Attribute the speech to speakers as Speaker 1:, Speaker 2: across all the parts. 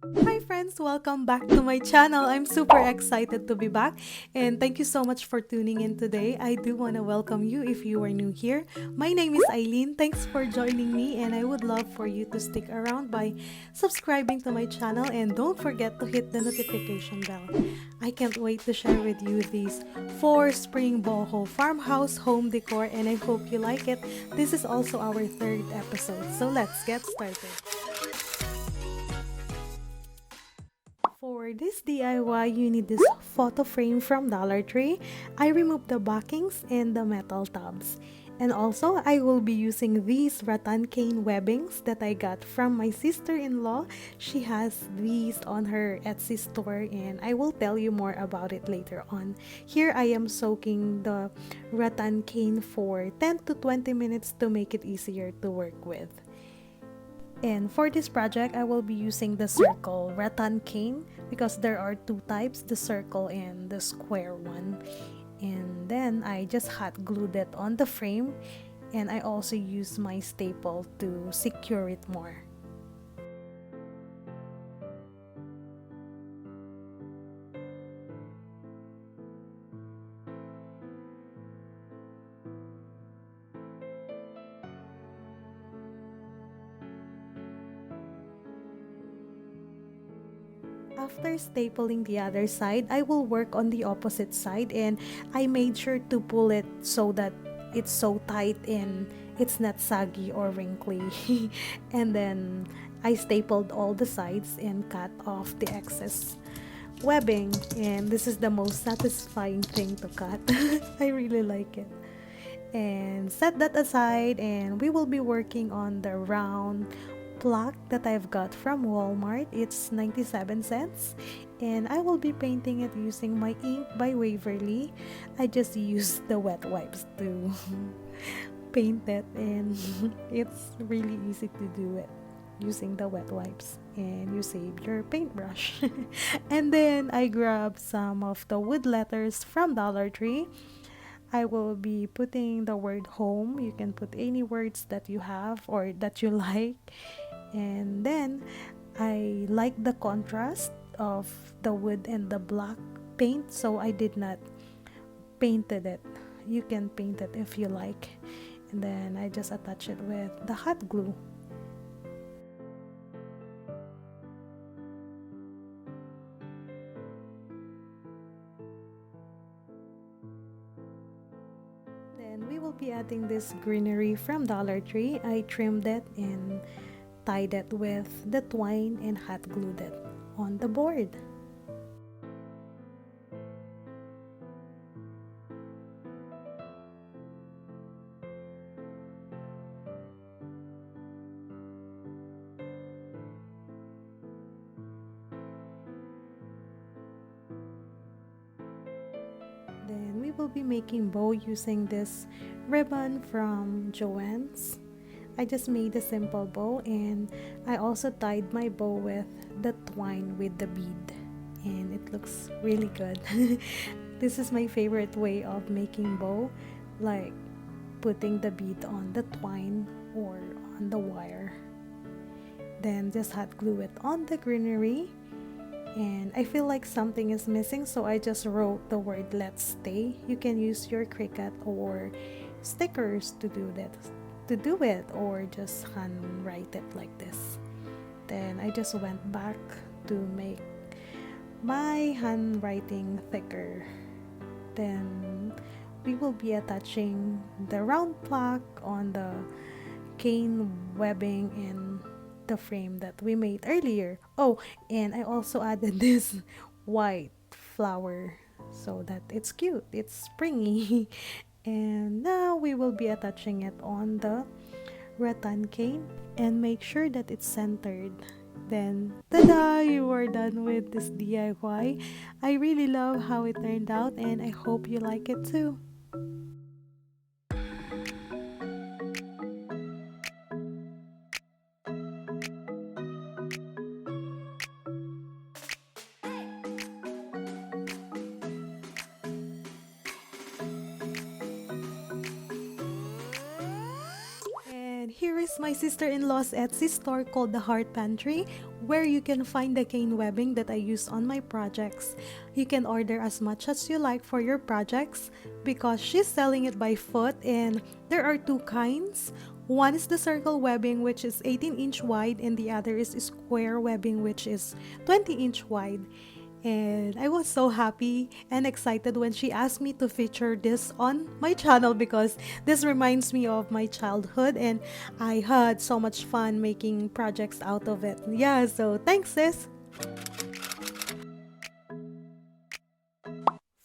Speaker 1: Hi friends, welcome back to my channel. I'm super excited to be back and thank you so much for tuning in today. I do want to welcome you if you are new here. My name is Eileen. Thanks for joining me and I would love for you to stick around by subscribing to my channel and don't forget to hit the notification bell. I can't wait to share with you these 4 spring boho farmhouse home decor and I hope you like it. This is also our third episode, so let's get started. For this DIY, you need this photo frame from Dollar Tree. I removed the backings and the metal tabs. And also, I will be using these rattan cane webbings that I got from my sister-in-law. She has these on her Etsy store and I will tell you more about it later on. Here I am soaking the rattan cane for 10 to 20 minutes to make it easier to work with. And for this project, I will be using the circle rattan cane because there are two types, the circle and the square one. And then I just hot glued it on the frame and I also used my staple to secure it more. After stapling the other side, I will work on the opposite side and I made sure to pull it so that it's so tight and it's not saggy or wrinkly. And then I stapled all the sides and cut off the excess webbing, and this is the most satisfying thing to cut. I really like it. And set that aside and we will be working on the round plaque that I've got from Walmart. It's 97 cents and I will be painting it using my ink by Waverly. I just used the wet wipes to paint it and it's really easy to do it using the wet wipes and you save your paintbrush. And then I grabbed some of the wood letters from Dollar Tree. I will be putting the word home. You can put any words that you have or that you like. And then I like the contrast of the wood and the black paint, so I did not painted it. You can paint it if you like. And then I just attach it with the hot glue. Then we will be adding this greenery from Dollar Tree. I trimmed it and tied it with the twine and hot glued it on the board. Then we will be making bow using this ribbon from Joann's. I just made a simple bow and I also tied my bow with the twine with the bead and it looks really good. This is my favorite way of making bow, like putting the bead on the twine or on the wire. Then just hot glue it on the greenery and I feel like something is missing, so I just wrote the word let's stay. You can use your Cricut or stickers to do it or just handwrite it like this. Then I just went back to make my handwriting thicker. Then we will be attaching the round plaque on the cane webbing in the frame that we made earlier. Oh, and I also added this white flower so that it's cute, it's springy. And now we will be attaching it on the rattan cane and make sure that it's centered. Then tada, you are done with this DIY. I really love how it turned out and I hope you like it too. And here is my sister-in-law's Etsy store called the Heart Pantry. where you can find the cane webbing that I use on my projects. You can order as much as you like for your projects because she's selling it by foot, and there are two kinds. One is the circle webbing, which is 18-inch wide, and the other is square webbing, which is 20-inch wide. And I was so happy and excited when she asked me to feature this on my channel because this reminds me of my childhood, and I had so much fun making projects out of it. Yeah, so thanks, sis.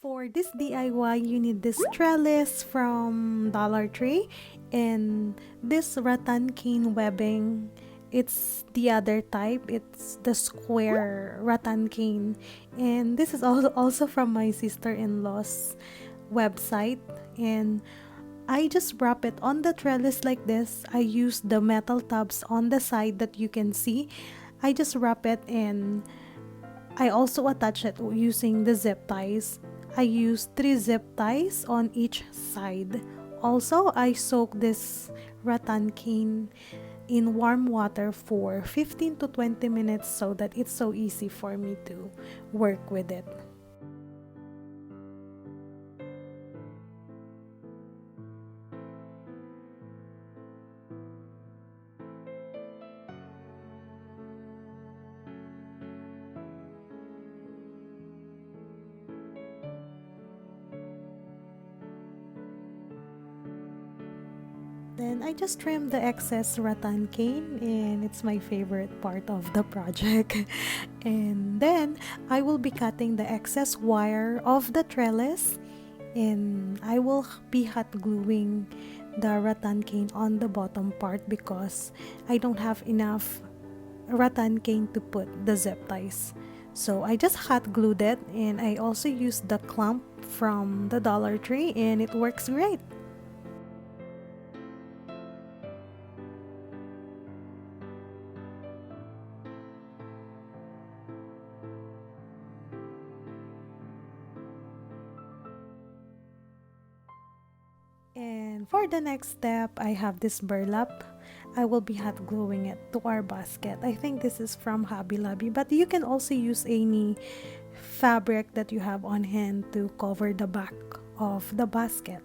Speaker 1: For this DIY, you need this trellis from Dollar Tree and this rattan cane webbing. It's the other type. It's the square rattan cane. And this is also from my sister-in-law's website. And I just wrap it on the trellis like this. I use the metal tabs on the side that you can see. I just wrap it, and I also attach it using the zip ties. I use 3 zip ties on each side. Also, I soak this rattan cane in warm water for 15 to 20 minutes so that it's so easy for me to work with it. Then I just trimmed the excess rattan cane, and it's my favorite part of the project. And then I will be cutting the excess wire of the trellis, and I will be hot gluing the rattan cane on the bottom part because I don't have enough rattan cane to put the zip ties. So I just hot glued it, and I also used the clamp from the Dollar Tree, and it works great. And for the next step, I have this burlap. I will be hot gluing it to our basket. I think this is from Hobby Lobby, but you can also use any fabric that you have on hand to cover the back of the basket.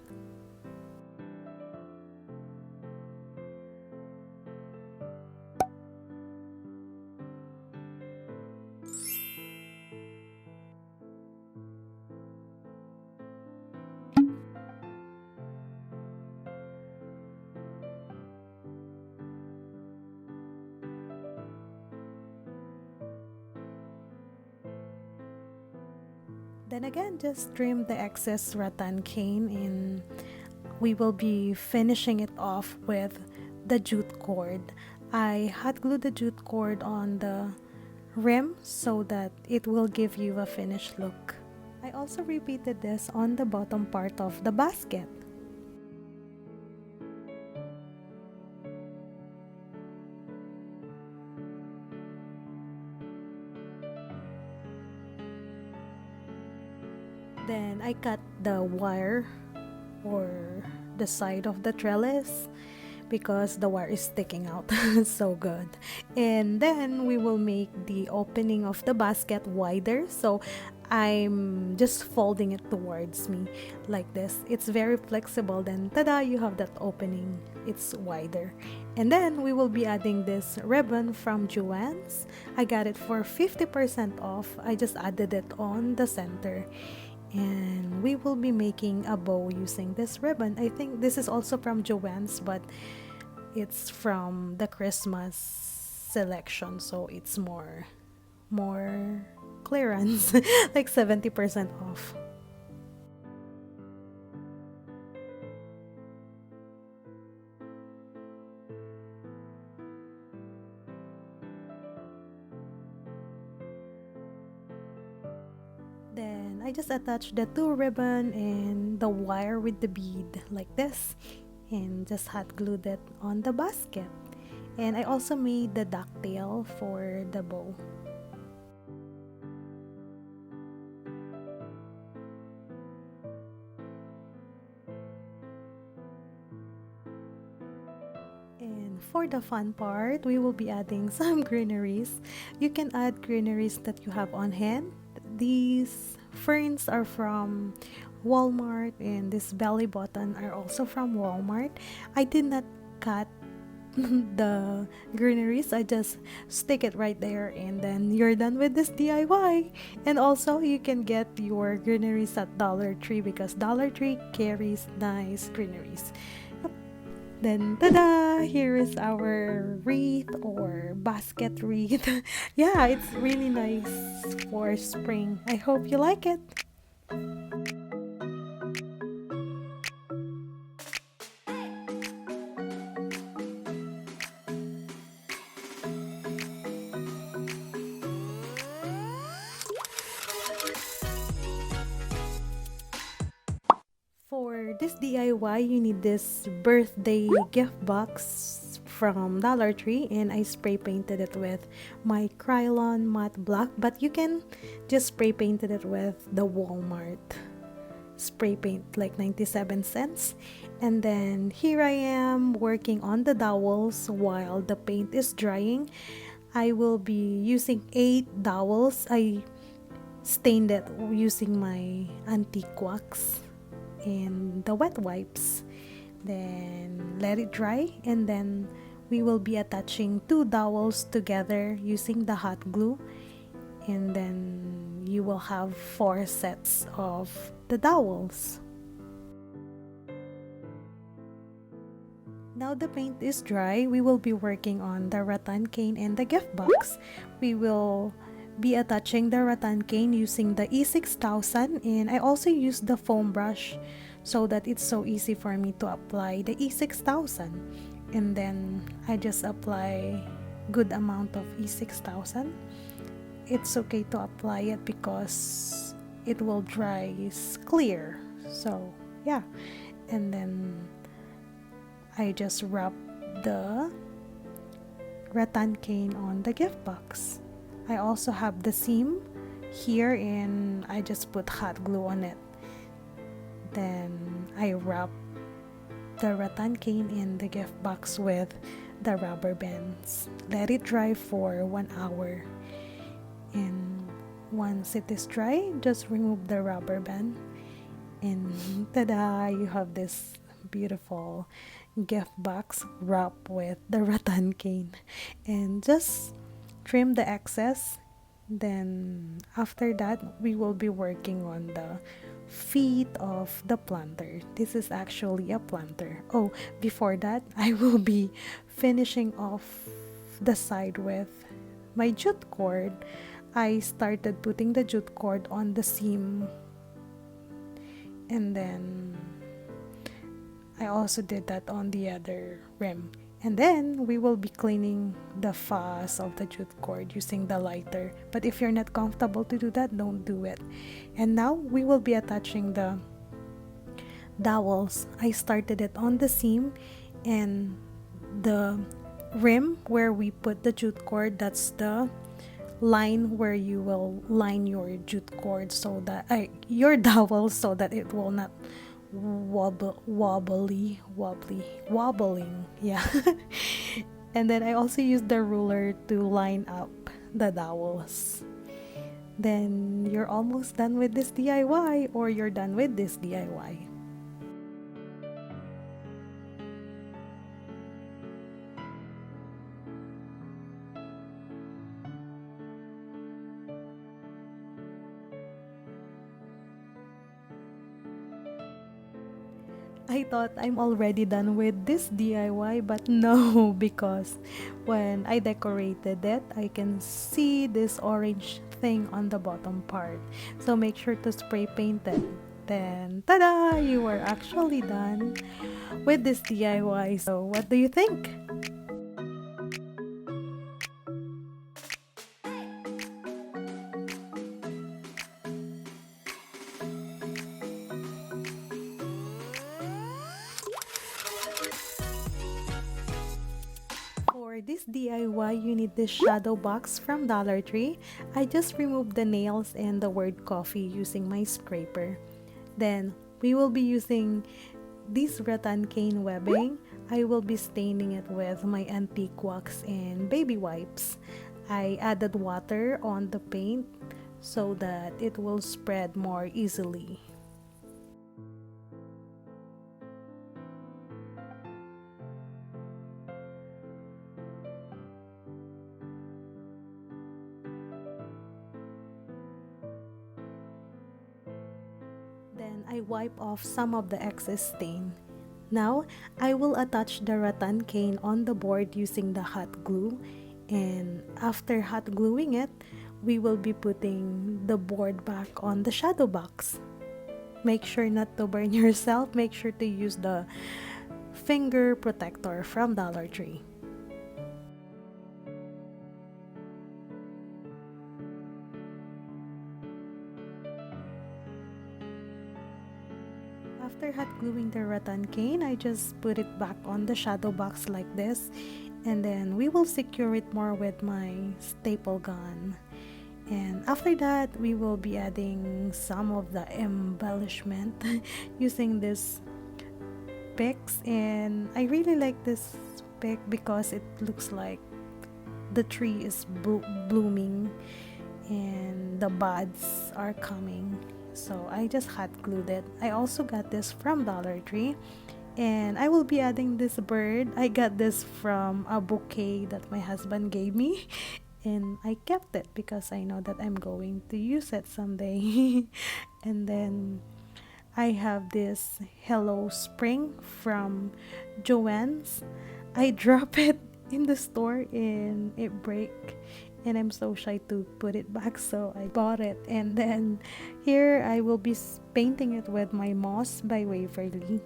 Speaker 1: Then again, just trim the excess rattan cane, and we will be finishing it off with the jute cord. I hot glued the jute cord on the rim so that it will give you a finished look. I also repeated this on the bottom part of the basket. Then I cut the wire or the side of the trellis because the wire is sticking out so good. And then we will make the opening of the basket wider, so I'm just folding it towards me like this. It's very flexible, then tada, you have that opening, it's wider. And then we will be adding this ribbon from Joann's. I got it for 50% off. I just added it on the center, and we will be making a bow using this ribbon. I think this is also from Joann's, but it's from the Christmas selection, so it's more clearance like 70% off. Then I just attached the two ribbon and the wire with the bead like this, and just hot glued it on the basket. And I also made the ducktail for the bow. And For the fun part, we will be adding some greeneries. You can add greeneries that you have on hand. These ferns are from Walmart, and this belly button are also from Walmart. I did not cut the greeneries. I just stick it right there, and then you're done with this DIY. And also you can get your greeneries at Dollar Tree because Dollar Tree carries nice greeneries. Then tada, here is our wreath or basket wreath. Yeah, it's really nice for spring. I hope you like it. For this DIY, you need this birthday gift box from Dollar Tree, and I spray painted it with my Krylon matte black, but you can just spray painted it with the Walmart spray paint, like 97 cents. And then here I am working on the dowels while the paint is drying. I will be using 8 dowels. I stained it using my antique wax and the wet wipes, then let it dry, and then we will be attaching 2 dowels together using the hot glue, and then you will have 4 sets of the dowels. Now the paint is dry, we will be working on the rattan cane and the gift box. We will be attaching the rattan cane using the E6000, and I also use the foam brush so that it's so easy for me to apply the E6000. And then I just apply good amount of E6000. It's okay to apply it because it will dry clear. So yeah, and then I just wrap the rattan cane on the gift box. I also have the seam here, and I just put hot glue on it. Then I wrap the rattan cane in the gift box with the rubber bands. Let it dry for 1 hour. And once it is dry, just remove the rubber band. And tada! You have this beautiful gift box wrapped with the rattan cane. And just trim the excess. Then after that, we will be working on the feet of the planter. This is actually a planter. Oh, before that, I will be finishing off the side with my jute cord. I started putting the jute cord on the seam, and then I also did that on the other rim. And then we will be cleaning the fuzz of the jute cord using the lighter. But if you're not comfortable to do that, don't do it. And now we will be attaching the dowels. I started it on the seam, and the rim where we put the jute cord, that's the line where you will line your jute cord so that your dowel, so that it will not wobbling, yeah. And then I also use the ruler to line up the dowels. Then you're almost done with this DIY, or you're done with this DIY. I thought I'm already done with this DIY, but no, because when I decorated it, I can see this orange thing on the bottom part. So make sure to spray paint it. Then, tada! You are actually done with this DIY. So what do you think? For this DIY, you need this shadow box from Dollar Tree. I just removed the nails and the word coffee using my scraper. Then we will be using this rattan cane webbing. I will be staining it with my antique wax and baby wipes. I added water on the paint so that it will spread more easily. Then I wipe off some of the excess stain. Now, I will attach the rattan cane on the board using the hot glue, and after hot gluing it, we will be putting the board back on the shadow box. Make sure not to burn yourself. Make sure to use the finger protector from Dollar Tree. After hot gluing the rattan cane, I just put it back on the shadow box like this, and then we will secure it more with my staple gun. And after that, we will be adding some of the embellishment using this picks, and I really like this pick because it looks like the tree is blooming and the buds are coming. So I just hot glued it. I also got this from Dollar Tree, and I will be adding this bird. I got this from a bouquet that my husband gave me, and I kept it because I know that I'm going to use it someday. And then I have this Hello Spring from Joann's. I drop it in the store and it break, and I'm so shy to put it back, so I bought it. And then here I will be painting it with my Moss by Waverly.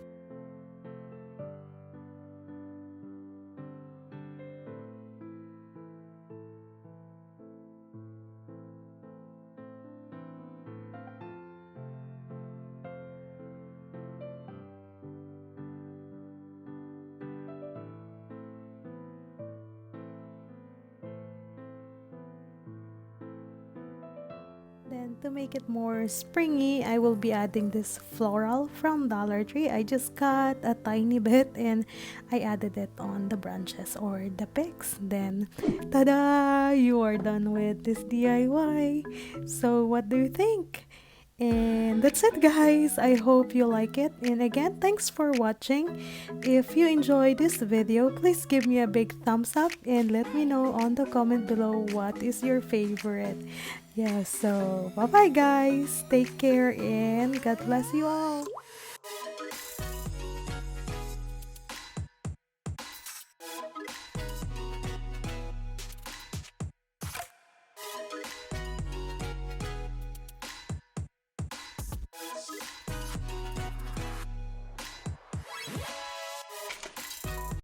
Speaker 1: Then to make it more springy, I will be adding this floral from Dollar Tree. I just cut a tiny bit and I added it on the branches or the picks. Then, tada! You are done with this DIY. So what do you think? And that's it, guys. I hope you like it. And again, thanks for watching. If you enjoyed this video, please give me a big thumbs up and let me know on the comment below what is your favorite. Yeah, so bye bye, guys. Take care and God bless you all.